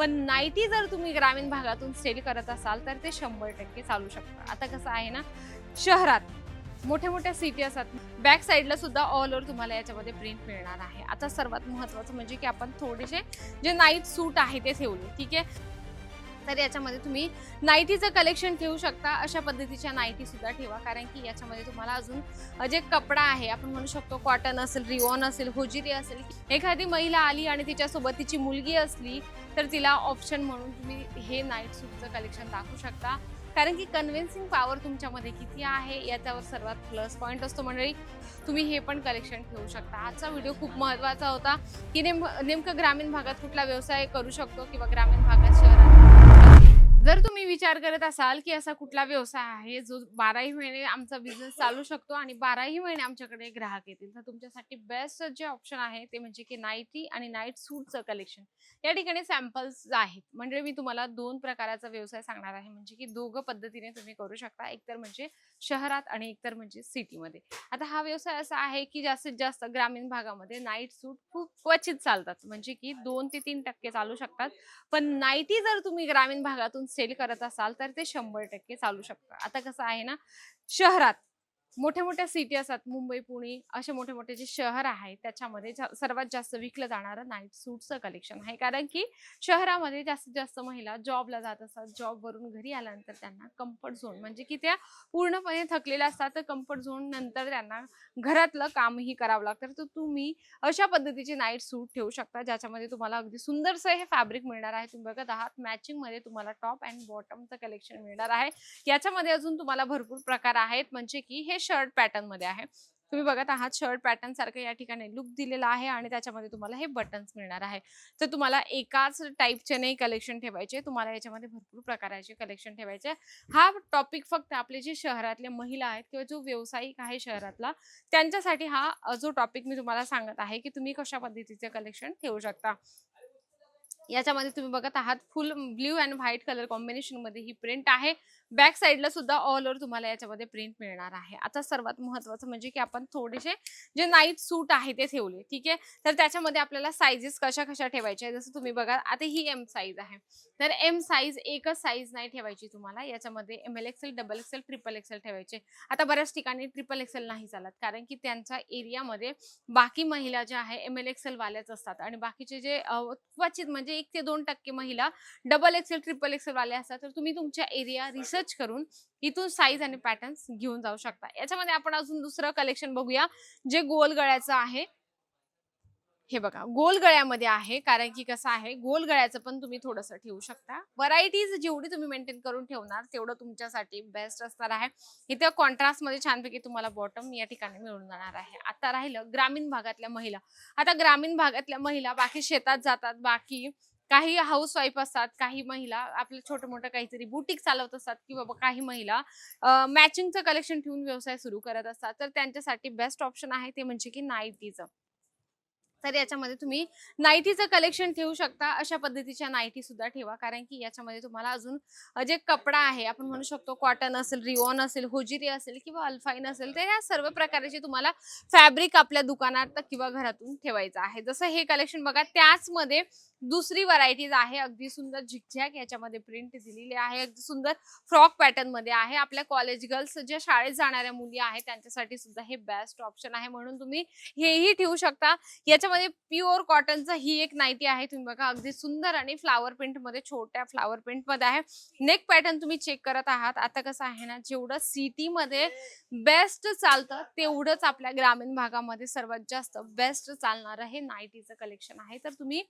पण नाईटी जर तुम्ही ग्रामीण भागातून सेल करत असाल तर ते 100% चालू शकतं. आता कसं आहे ना, शहरात मोठ्या-मोठ्या सिटी असतात, बॅक साइडला सुद्धा ऑल ओव्हर तुम्हाला याच्यामध्ये प्रिंट मिळणार आहे. आता सर्वात महत्त्वाचं म्हणजे की आपण थोडेसे जे नाईट सूट आहे ते ठेवले, ठीक आहे. तर याच्यामध्ये तुम्ही नाईटीचं कलेक्शन ठेवू शकता. अशा पद्धतीच्या नाईटी सुद्धा ठेवा, कारण की याच्यामध्ये तुम्हाला अजून जे कपडा आहे आपण म्हणू शकतो कॉटन असेल, रिओन असेल, होजिरी असेल. एखादी महिला आली आणि तिच्यासोबत तिची मुलगी असली तर तिला ऑप्शन म्हणून तुम्ही हे नाईट सूटचं कलेक्शन दाखवू शकता. कारण की कन्व्हिन्सिंग पॉवर तुमच्यामध्ये किती आहे याच्यावर सर्वात प्लस पॉईंट असतो मंडळी. तुम्ही हे पण कलेक्शन ठेवू शकता. आजचा व्हिडिओ खूप महत्त्वाचा होता, की नेमकं ग्रामीण भागात कुठला व्यवसाय करू शकतो किंवा ग्रामीण भागात शहरात. जर तुम्ही विचार करत असाल की असा कुठला व्यवसाय आहे जो 12ही महिने आमचा बिझनेस चालू शकतो आणि 12ही महिने आमच्याकडे ग्राहक येतील, तर तुमच्यासाठी बेस्ट जे ऑप्शन आहे ते म्हणजे की नाईटी आणि नाईट सूटचं कलेक्शन. या ठिकाणी सॅम्पल्स आहेत. म्हणजे मी तुम्हाला 2 प्रकाराचा व्यवसाय सांगणार आहे, म्हणजे की दोघं पद्धतीने तुम्ही करू शकता. एक तर म्हणजे शहरात आणि एक तर म्हणजे सिटीमध्ये. आता हा व्यवसाय असा आहे की जास्तीत जास्त ग्रामीण भागामध्ये नाईट सूट खूप क्वचित चालतात, म्हणजे की 2 ते 3% चालू शकतात. पण नाईटी जर तुम्ही ग्रामीण भागातून सेल करत असाल तर ते 100% चालू शकतं. आता कसं आहे ना, शहरात मोठ्या-मोठ्या सिटी असतात, मुंबई, पुणे असे मोठे-मोठे जे शहर आहे त्याच्यामध्ये सर्वात जास्त विकलं जाणारं नाईट सूटचं कलेक्शन आहे. कारण की शहरामध्ये जास्तीत जास्त महिला जॉबला जात असतात. जॉबवरून घरी आल्यानंतर त्यांना कम्फर्ट झोन, म्हणजे की त्या पूर्णपणे थकलेल्या असतात, तर कम्फर्ट झोन नंतर त्यांना घरातलं कामही करावं लागतं. तर तुम्ही अशा पद्धतीचे नाईट सूट ठेवू शकता, ज्याच्यामध्ये तुम्हाला अगदी सुंदरसं हे फॅब्रिक मिळणार आहे. तुम्ही बघत आहात मॅचिंगमध्ये तुम्हाला टॉप अँड बॉटमचं कलेक्शन मिळणार आहे. याच्यामध्ये अजून तुम्हाला भरपूर प्रकार आहेत, म्हणजे की हे शर्ट पॅटर्न मध्ये आहे. तुम्ही बघत आहात शर्ट पॅटर्न सारखं या ठिकाणी लुक दिलेला आहे आणि त्याच्यामध्ये तुम्हाला हे बटन्स मिळणार आहे. तर तुम्हाला एकाच टाईपचे नाही कलेक्शन ठेवायचे, तुम्हाला याच्यामध्ये भरपूर प्रकाराचे कलेक्शन ठेवायचे. हा टॉपिक फक्त आपले जे शहरातल्या महिला आहेत किंवा जो व्यावसायिक आहे शहरातला, त्यांच्यासाठी हा जो टॉपिक मी तुम्हाला सांगत आहे की तुम्ही कशा पद्धतीचे कलेक्शन ठेवू शकता. याच्यामध्ये तुम्ही बघत आहात फुल blue and white colour combination मध्ये ही प्रिंट आहे. बॅक साइडला सुद्धा ऑल ओव्हर तुम्हाला याच्यामध्ये प्रिंट मिळणार आहे. आता सर्वात महत्त्वाचं म्हणजे की आपण थोडेसे जे नाईट सूट आहे ते ठेवले, ठीक आहे. तर त्याच्यामध्ये आपल्याला साईजेस कशा-कशा ठेवायच्या, जसं तुम्ही बघा आता ही एम साईज आहे. तर एम साईज एकच साईज नाही ठेवायची तुम्हाला. याच्यामध्ये ML excel, double excel, triple excel ठेवायचे. आता बऱ्याच ठिकाणी ट्रिपल एक्सेल नाही चालत, कारण की त्यांच्या एरियामध्ये बाकी महिला ज्या आहे एमएल एक्सेल वाल्याच असतात आणि बाकीचे जे क्वचित म्हणजे 1 ते 2% महिला डबल एक्सेल, ट्रिपल एक्सेल वाले असतात. तर तुम्ही तुमच्या एरिया रिसर्च करून इथून साईज आणि पॅटर्न्स घेऊन जाऊ शकता. याच्यामध्ये आपण अजून दुसरं कलेक्शन बघूया, जे गोल गळ्याचं आहे. हे बघा गोल गळ्यामध्ये आहे, कारण की कसं आहे गोल गळ्याचं पण तुम्ही थोडंसं ठेवू शकता. व्हरायटीज जेवढी तुम्ही मेंटेन करून ठेवणार तेवढं तुमच्यासाठी बेस्ट असणार आहे. इथं कॉन्ट्रास्टमध्ये छानपैकी तुम्हाला बॉटम या ठिकाणी मिळून जाणार आहे. आता राहिलं ग्रामीण भागातल्या महिला. आता ग्रामीण भागातल्या महिला बाकी शेतात जातात, बाकी काही हाऊस वाईफ असतात, काही महिला आपलं छोटं-मोठं काहीतरी बुटीक चालवत असतात किंवा काही महिला मॅचिंगचं कलेक्शन ठेवून व्यवसाय सुरू करत असतात. तर त्यांच्यासाठी बेस्ट ऑप्शन आहे ते म्हणजे की नाईटीचं. तर याच्यामध्ये तुम्ही नाईटीचं कलेक्शन ठेवू शकता. अशा पद्धतीच्या नाईटी सुद्धा ठेवा, कारण की याच्यामध्ये तुम्हाला अजून जे कपडा आहे आपण म्हणू शकतो कॉटन असेल, रिओन असेल, होजिरी असेल किंवा अल्फाईन असेल, तर या सर्व प्रकारचे तुम्हाला फॅब्रिक आपल्या दुकानात किंवा घरातून ठेवायचं आहे. जसं हे कलेक्शन बघा, त्याचमध्ये दुसरी व्हरायटीज आहे. अगदी सुंदर झिगझॅग याच्यामध्ये प्रिंट दिलेली आहे. अगदी सुंदर फ्रॉक पॅटर्न मध्ये आहे. आपल्या कॉलेज गर्ल्स ज्या शाळेत जाणाऱ्या मुली आहेत त्यांच्यासाठी सुद्धा हे बेस्ट ऑप्शन आहे, म्हणून तुम्ही हेही ठेवू शकता. याच्यामध्ये प्युअर कॉटनचा ही एक नाईटी आहे. तुम्ही बघा अगदी सुंदर आणि फ्लावर प्रिंट मध्ये, छोट्या फ्लावर प्रिंट मध्ये आहे. नेक पॅटर्न तुम्ही चेक करत आहात. आता कसं आहे ना, जेवढं सिटी मध्ये बेस्ट चालतं तेवढंच आपल्या ग्रामीण भागामध्ये सर्वात जास्त बेस्ट चालणारं हे नाईटीचं कलेक्शन आहे. तर तुम्ही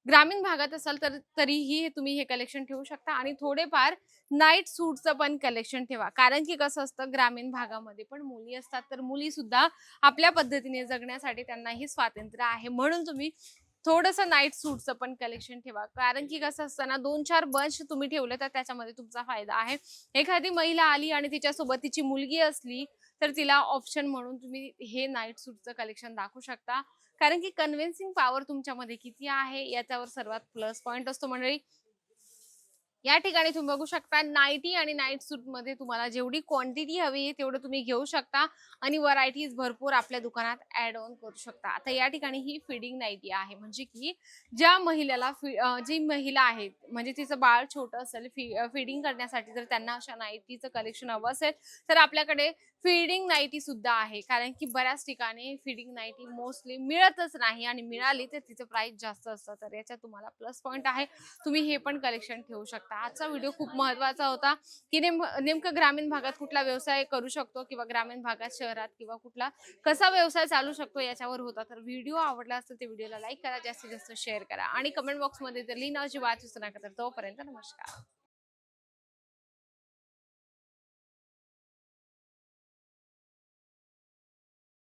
ग्रामीण भागात असाल तर तरीही तुम्ही हे कलेक्शन ठेवू शकता आणि थोडेफार नाईट सूटचं पण कलेक्शन ठेवा, कारण की कसं असतं ग्रामीण भागामध्ये पण मुली असतात, तर मुली सुद्धा आपल्या पद्धतीने जगण्यासाठी त्यांनाही स्वातंत्र्य आहे, म्हणून तुम्ही थोडंसं नाईट सूटचं पण कलेक्शन ठेवा. कारण की कसं असतं ना, 2-4 बंच तुम्ही ठेवले तर त्याच्यामध्ये तुमचा फायदा आहे. एखादी महिला आली आणि तिच्यासोबत तिची मुलगी असली तर तिला ऑप्शन म्हणून तुम्ही हे नाईट सूटचं कलेक्शन दाखवू शकता. कारण की कन्व्हिन्सिंग पॉवर तुमच्यामध्ये किती आहे याच्यावर सर्वात प्लस पॉइंट असतो मंडळी. या ठिकाणी तुम्ही बघू शकता नाईटी आणि नाईट सूट मध्ये तुम्हाला जेवढी क्वांटिटी हवी आहे तेवढं तुम्ही घेऊ शकता आणि व्हरायटीज भरपूर आपल्या दुकानात ऍड ऑन करू शकता. आता या ठिकाणी ही फीडिंग नाईटी आहे, म्हणजे की ज्या महिलेला जी महिला आहे म्हणजे तिचं बाळ छोटं असेल फीडिंग करण्यासाठी जर त्यांना अशा नाईटीचं कलेक्शन हवं असेल तर आपल्याकडे फीडिंग नाईटी सुद्धा आहे. कारण की बऱ्याच ठिकाणी फीडिंग नाईटी मोस्टली मिळतच नाही आणि मिळाली तर तिचं प्राइस जास्त असतं. तर याच्यात तुम्हाला प्लस पॉईंट आहे, तुम्ही हे पण कलेक्शन ठेवू शकता. आजचा व्हिडिओ खूप महत्त्वाचा होता की नेमकं ग्रामीण भागात कुठला व्यवसाय करू शकतो किंवा ग्रामीण भागात शहरात किंवा कुठला कसा व्यवसाय चालू शकतो याच्यावर होता. तर व्हिडिओ आवडला असेल तर व्हिडिओला लाईक करा, जास्तीत जास्त शेअर करा आणि कमेंट बॉक्समध्ये तर लिहिणं अजिबात विसरू नका. तर तोपर्यंत नमस्कार.